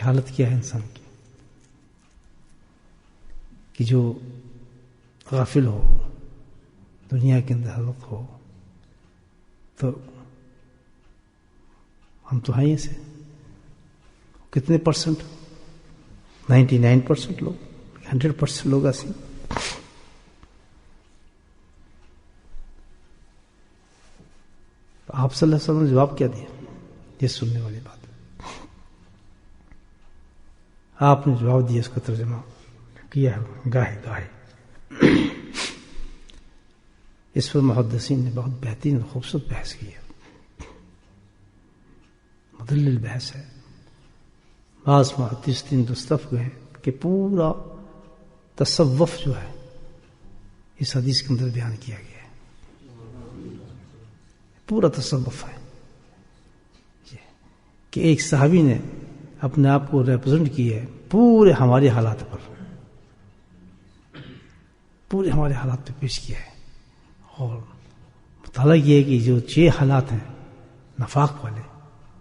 حالت کیا ہے انسان کی کہ جو غافل ہو، دنیا کے اندر حالت ہو، تو ہم تو ہیں سے کتنے پرسنٹ؟ 99% لوگ، 100% لوگ ایسے. آپ صلی اللہ علیہ وسلم نے جواب کیا دیا؟ یہ سننے والی بات ہے. آپ نے جواب دیا، اس کا ترجمہ کیا ہے گاہے گاہے. اس پر محدثین نے بہت بہترین اور خوبصورت بحث کی ہے، مدلل بحث ہے. بعض محدثین دستف گئے کہ پورا تصوف جو ہے اس حدیث کے اندر بیان کیا گیا ہے. پورا تصوف ہے کہ ایک صحابی نے اپنے آپ کو ریپرزینٹ کیا ہے پورے ہمارے حالات پر، پورے ہمارے حالات پہ پیش کیا ہے. اور مطالعہ یہ ہے کہ جو 6 حالات ہیں نفاق والے،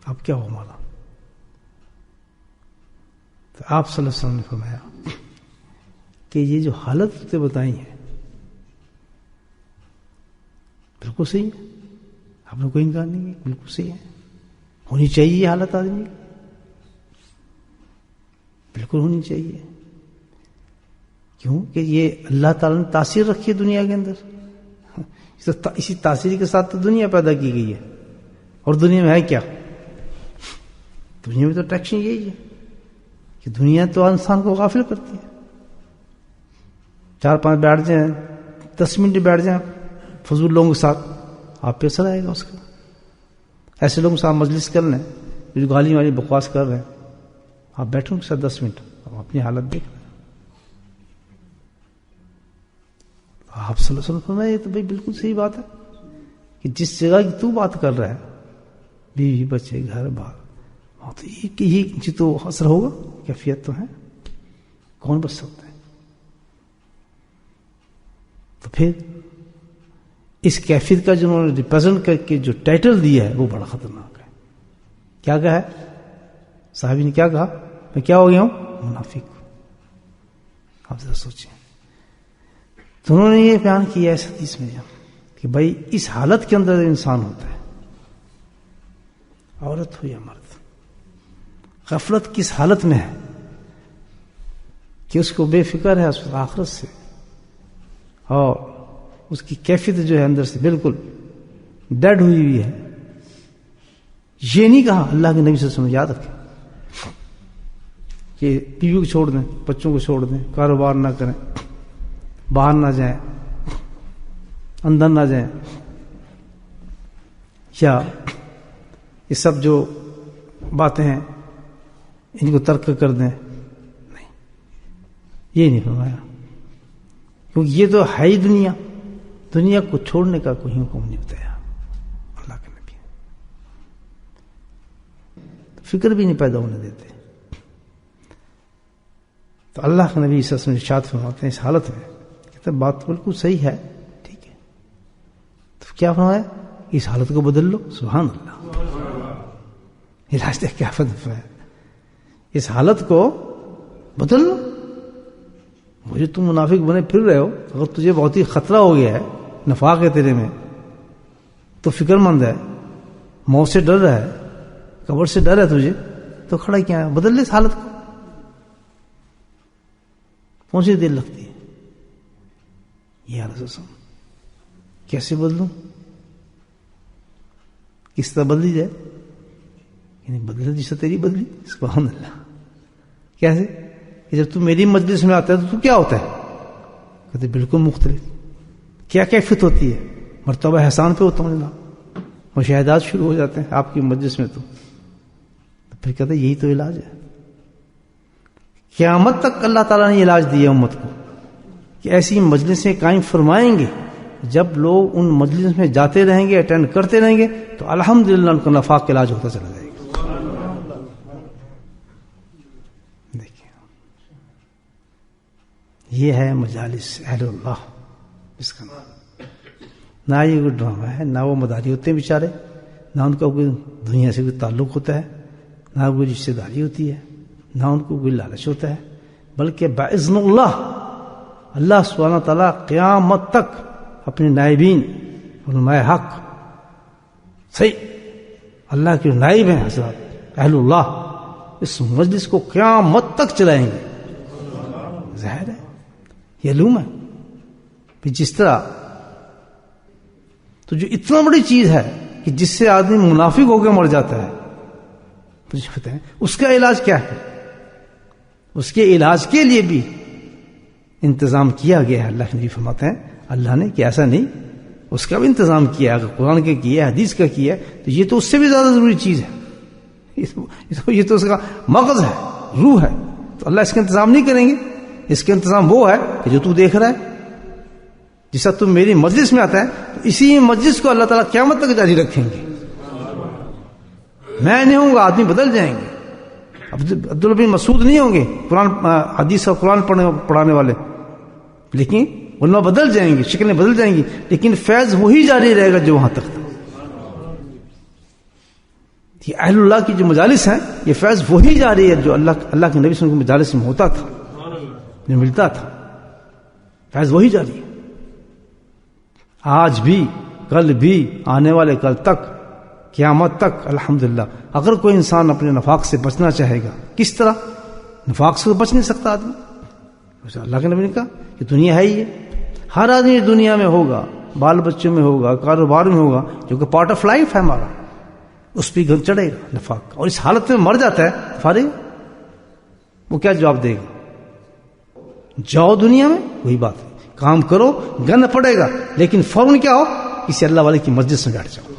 اب کیا ہو ہمارا؟ تو آپ صلی اللہ علیہ وسلم نے فرمایا کہ یہ جو حالت بتائی ہیں بالکل صحیح ہے، آپ نے کوئی انکار نہیں ہے، بالکل صحیح ہے، ہونی چاہیے یہ حالت آدمی کی، بالکل ہونی چاہیے. کیوں کہ یہ اللہ تعالیٰ نے تاثیر رکھی ہے دنیا کے اندر. اسی تاثیر کے ساتھ تو دنیا پیدا کی گئی ہے. اور دنیا میں ہے کیا؟ دنیا میں تو اٹریکشن یہی ہے کہ دنیا تو انسان کو غافل کرتی ہے. 4-5 بیٹھ جائیں، 10 منٹ بیٹھ جائیں فضول لوگوں کے ساتھ، آپ پہ اثر آئے گا اس کا. ایسے لوگوں کے ساتھ مجلس کر لیں جو گالی والی بکواس کر رہے ہیں، آپ بیٹھو ان کے ساتھ 10 منٹ، آپ اپنی حالت دیکھ لیں. آپ صلی اللہ علیہ وسلم فرمایا یہ تو بھائی بالکل صحیح بات ہے کہ جس جگہ کی تو بات کر رہا ہے، بیوی بچے گھر بار، وہاں تو یہ تو اثر ہوگا. کیفیت تو ہے، کون بچ سکتا ہے؟ تو پھر اس کیفیت کا جنہوں نے ریپرزینٹ کر کے جو ٹائٹل دیا ہے وہ بڑا خطرناک ہے. کیا کہا ہے صحابی نے؟ کیا کہا؟ میں کیا ہو گیا ہوں؟ منافق. آپ ذرا سوچیں. تو انہوں نے یہ بیان کیا اس حدیث میں کہ بھائی اس حالت کے اندر انسان ہوتا ہے، عورت ہو یا مرد، غفلت کس حالت میں ہے کہ اس کو بے فکر ہے اس آخرت سے، اور اس کی کیفیت جو ہے اندر سے بالکل ڈیڈ ہوئی ہوئی ہے. یہ نہیں کہا اللہ کے نبی صلی اللہ علیہ وسلم، یاد رکھیں کہ بیوی کو چھوڑ دیں، بچوں کو چھوڑ دیں، کاروبار نہ کریں، باہر نہ جائیں، اندر نہ جائیں، یا یہ سب جو باتیں ہیں ان کو ترک کر دیں. نہیں، یہ نہیں فرمایا، کیونکہ یہ تو ہے ہی دنیا. دنیا کو چھوڑنے کا کوئی حکم نہیں بتایا اللہ کے نبی نے. فکر بھی نہیں پیدا ہونے دیتے. تو اللہ کے نبی صلی اللہ علیہ وسلم ارشاد فرماتے ہیں اس حالت میں کہ بات بالکل صحیح ہے، ٹھیک ہے، تو کیا فرمایا؟ اس حالت کو بدل لو. سبحان اللہ. یہ راستے کیا فتح ہے، اس حالت کو بدل لو. مجھے تم منافق بنے پھر رہے ہو، اگر تجھے بہت ہی خطرہ ہو گیا ہے، نفاق ہے تیرے میں، تو فکر مند ہے، موت سے ڈر رہا ہے، قبر سے ڈر ہے تجھے، تو کھڑا کیا ہے؟ بدل لے اس حالت کو. کون سی دیر لگتی ہے؟ یہ حالت کیسے بدلوں؟ کس طرح بدلی جائے؟ یعنی بدلے جیسے تیری بدلی. سبحان اللہ. کیسے کہ جب تم میری مجلس میں آتا ہے تو کیا ہوتا ہے؟ کہتے بالکل مختلف. کیا کیفیت ہوتی ہے؟ مرتبہ احسان پہ ہوتا ہوں جناب، مشاہدات شروع ہو جاتے ہیں آپ کی مجلس میں. تو پھر کہتے ہیں یہی تو علاج ہے. قیامت تک اللہ تعالیٰ نے علاج دیا امت کو کہ ایسی مجلسیں قائم فرمائیں گے، جب لوگ ان مجلس میں جاتے رہیں گے، اٹینڈ کرتے رہیں گے، تو الحمدللہ ان کا نفاق کا علاج ہوتا چلا جائے گا. دیکھیں، یہ ہے مجالس اہل اللہ. اس کا نہ یہ کوئی ڈرامہ ہے، نہ وہ مداری ہوتے ہیں بیچارے، نہ ان کا کوئی دنیا سے کوئی تعلق ہوتا ہے، نہ کوئی رشتے داری ہوتی ہے، نہ ان کو کوئی لالچ ہوتا ہے، بلکہ باذن اللہ سبحانہ تعالیٰ قیامت تک اپنے نائبین علماء حق صحیح اللہ کے نائب ہیں حضرات اہل اللہ، اس مجلس کو قیامت تک چلائیں گے. ظاہر ہے یہ علوم ہے. جس طرح تو جو اتنا بڑی چیز ہے کہ جس سے آدمی منافق ہو کے مر جاتا ہے، مجھے پتہ ہے اس کا علاج کیا ہے. اس کے علاج کے لیے بھی انتظام کیا گیا ہے. اللہ کے نبی فرماتے ہیں اللہ نے کہ ایسا نہیں، اس کا بھی انتظام کیا ہے. اگر قرآن کا کیا ہے، حدیث کا کیا ہے، تو یہ تو اس سے بھی زیادہ ضروری چیز ہے. یہ تو اس کا مغز ہے، روح ہے. تو اللہ اس کا انتظام نہیں کریں گے. اس کا انتظام وہ ہے کہ جو تو دیکھ رہا ہے. جیسا تم میری مجلس میں آتا ہے تو اسی مجلس کو اللہ تعالیٰ قیامت تک جاری رکھیں گے. میں نہیں ہوں گا، آدمی بدل جائیں گے. عبداللہ بن مسعود نہیں ہوں گے قرآن حدیث اور قرآن پڑھانے والے، لیکن علماء بدل جائیں گے، شکلیں بدل جائیں گی، لیکن فیض وہی جاری رہے گا جو وہاں تک تھا. یہ اہل اللہ کی جو مجالس ہیں یہ فیض وہی جاری ہے جو اللہ کے نبی صلی اللہ علیہ وسلم کی مجالس میں ہوتا تھا، جو ملتا تھا. فیض وہی جاری ہے آج بھی، کل بھی، آنے والے کل تک، قیامت تک. الحمدللہ اگر کوئی انسان اپنے نفاق سے بچنا چاہے گا، کس طرح؟ نفاق سے تو بچ نہیں سکتا آدمی. اللہ کے نبی نے کہا کہ دنیا ہے ہی ہے، ہر آدمی دنیا میں ہوگا، بال بچوں میں ہوگا، کاروبار میں ہوگا، جو کہ پارٹ آف لائف ہے ہمارا، اس پہ گن چڑھے گا نفاق. اور اس حالت میں مر جاتا ہے فارغ، وہ کیا جواب دے گا؟ جاؤ دنیا میں وہی بات ہے، کام کرو، گند پڑے گا، لیکن فوراً کیا ہو؟ کسی اللہ والے کی مسجد میں بیٹھ جاؤ.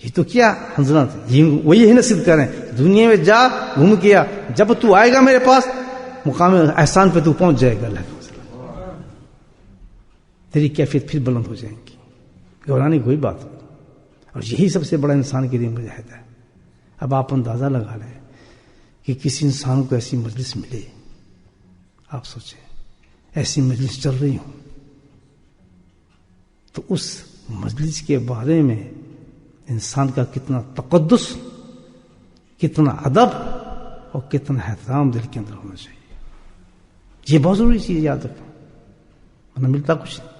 یہ تو کیا حنظلہ تھا، وہی نصیب کریں. دنیا میں جا، گھوم کیا، جب تو آئے گا میرے پاس مقام احسان پہ تو پہنچ جائے گا. اللہ تیری کیفیت پھر بلند ہو جائیں گی. گھبرانے کی کوئی بات نہیں. اور یہی سب سے بڑا انسان کے لیے مجاہدہ ہے. اب آپ اندازہ لگا لیں کہ کسی انسان کو ایسی مجلس ملے، آپ سوچیں ایسی مجلس چل رہی ہوں تو اس مجلس کے بارے میں انسان کا کتنا تقدس، کتنا ادب اور کتنا احترام دل کے اندر ہونا چاہیے. یہ بہت ضروری چیز یاد رکھیں، ورنہ ملتا کچھ نہیں.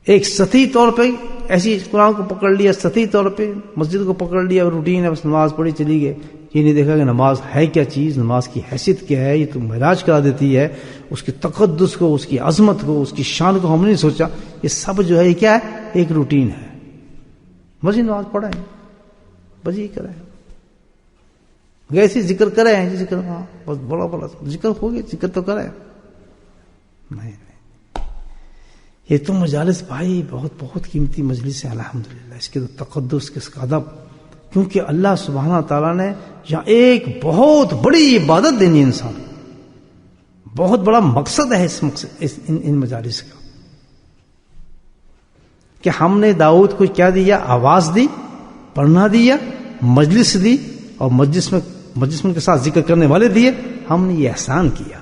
ایک سطحی طور پہ ایسی قرآن کو پکڑ لیا، سطحی طور پہ مسجد کو پکڑ لیا، روٹین ہے، بس نماز پڑھی چلی گئے. یہ نہیں دیکھا کہ نماز ہے کیا چیز، نماز کی حیثیت کیا ہے. یہ تو معراج کرا دیتی ہے. اس کے تقدس کو، اس کی عظمت کو، اس کی شان کو ہم نے نہیں سوچا. یہ سب جو ہے یہ کیا ہے؟ ایک روٹین ہے. بس نماز پڑھیں، بس یہ کریں، ویسے ذکر کریں، ذکر بس بڑا بڑا ذکر ہو گیا، ذکر تو کریں. نہیں، یہ تو مجالس بھائی بہت بہت قیمتی مجلس ہے الحمدللہ. اس کے تقدس، اس کا ادب، کیونکہ اللہ سبحانہ تعالیٰ نے یہاں ایک بہت بڑی عبادت دینی ہے انسان کو. بہت بڑا مقصد ہے ان مجالس کا، کہ ہم نے داؤد کو کیا دیا؟ آواز دی، پڑھنا دیا، مجلس دی، اور مجلس میں کے ساتھ ذکر کرنے والے دیے. ہم نے یہ احسان کیا.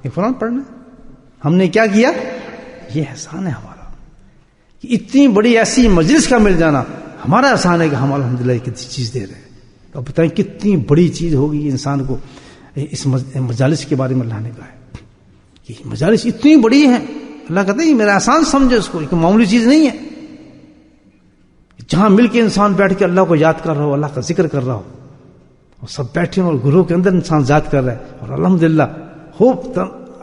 یہ قرآن پڑھنا ہم نے کیا کیا؟ یہ احسان ہے ہمارا، کہ اتنی بڑی ایسی مجلس کا مل جانا ہمارا احسان ہے کہ ہم الحمدللہ کتنی چیز دے رہے ہیں. تو بتائیں کتنی بڑی چیز ہوگی انسان کو. اس مجالس کے بارے میں اللہ نے کہا ہے کہ مجالس اتنی بڑی ہیں. اللہ کہتے ہیں میرا احسان سمجھے اس کو، ایک معمولی چیز نہیں ہے. جہاں مل کے انسان بیٹھ کے اللہ کو یاد کر رہا ہو، اللہ کا ذکر کر رہا ہو، اور سب بیٹھے ہوں اور گروہ کے اندر انسان یاد کر رہا ہے، اور الحمدللہ خوب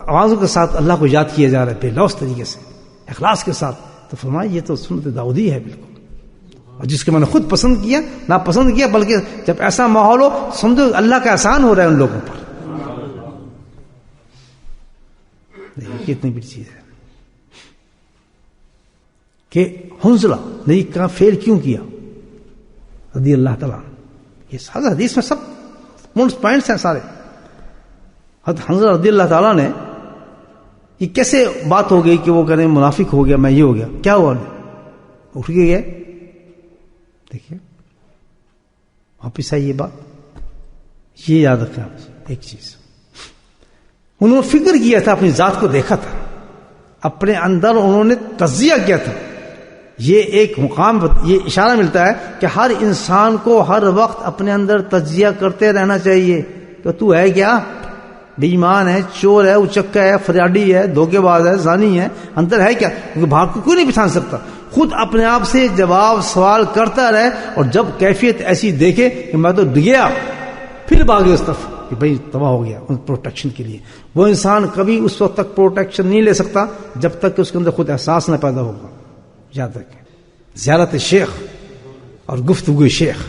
آوازوں کے ساتھ اللہ کو یاد کیا جا رہا ہے، بے لوث طریقے سے، اخلاص کے ساتھ. تو فرمایا یہ تو سنت داؤدی ہے بالکل. اور جس کو میں نے خود پسند کیا، نہ پسند کیا، بلکہ جب ایسا ماحول ہو سمجھو اللہ کا احسان ہو رہا ہے ان لوگوں پر. کتنی بڑی چیز ہے کہ حنظلہ نے یہ کہا فیل کیوں کیا رضی اللہ تعالیٰ. یہ سارا حدیث میں سب پوائنٹس ہیں سارے. حضرت حنظلہ رضی اللہ تعالیٰ نے یہ کیسے بات ہو گئی کہ وہ کہنے منافق ہو گیا، میں یہ ہو گیا؟ کیا ہوا؟ اٹھ کے گئے. دیکھیے واپس آئی یہ بات. یہ یاد رکھیں آپ ایک چیز، انہوں نے فکر کیا تھا، اپنی ذات کو دیکھا تھا، اپنے اندر انہوں نے تجزیہ کیا تھا. یہ ایک مقام، یہ اشارہ ملتا ہے کہ ہر انسان کو ہر وقت اپنے اندر تجزیہ کرتے رہنا چاہیے کہ تو ہے کیا، بے ایمان ہے، چور ہے، اچکا ہے، فریادی ہے، دھوکے باز ہے، زانی ہے، اندر ہے کیا؟ کیونکہ باہر کو کوئی نہیں پہچان سکتا. خود اپنے آپ سے جواب سوال کرتا رہے، اور جب کیفیت ایسی دیکھے کہ میں تو گیا، پھر بھاگے اس طرف کہ بھائی تباہ ہو گیا، ان پروٹیکشن کے لیے. وہ انسان کبھی اس وقت تک پروٹیکشن نہیں لے سکتا جب تک کہ اس کے اندر خود احساس نہ پیدا ہوگا. یاد رکھیں، زیارت شیخ اور گفتگو شیخ،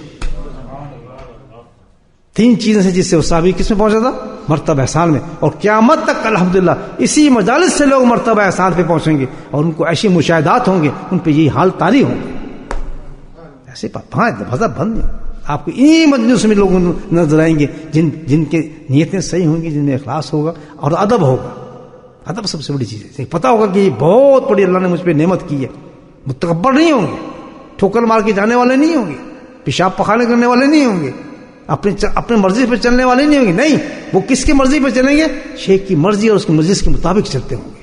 تین چیزیں سے جس سے وہ صحابی کس میں پہنچا تھا؟ مرتبہ احسان میں. اور قیامت تک الحمدللہ اسی مجالس سے لوگ مرتبہ احسان پہ پہنچیں گے، اور ان کو ایسی مشاہدات ہوں گے، ان پہ یہی حال طاری ہوں گے. ایسے مذہب بند نہیں. آپ کو انہی مجلس میں لوگ نظر آئیں گے جن کے نیتیں صحیح ہوں گی، جن میں اخلاص ہوگا اور ادب ہوگا. ادب سب سے بڑی چیز ہے. پتہ ہوگا کہ یہ بہت بڑی اللہ نے مجھ پہ نعمت کی ہے. متکبر نہیں ہوں گے، ٹھوکر مار کے جانے والے نہیں ہوں گے، پیشاب پخانے کرنے والے نہیں ہوں گے، اپنے مرضی پہ چلنے والے نہیں ہوں گے. نہیں، وہ کس کی مرضی پہ چلیں گے؟ شیخ کی مرضی اور اس کی مجلس کے مطابق چلتے ہوں گے.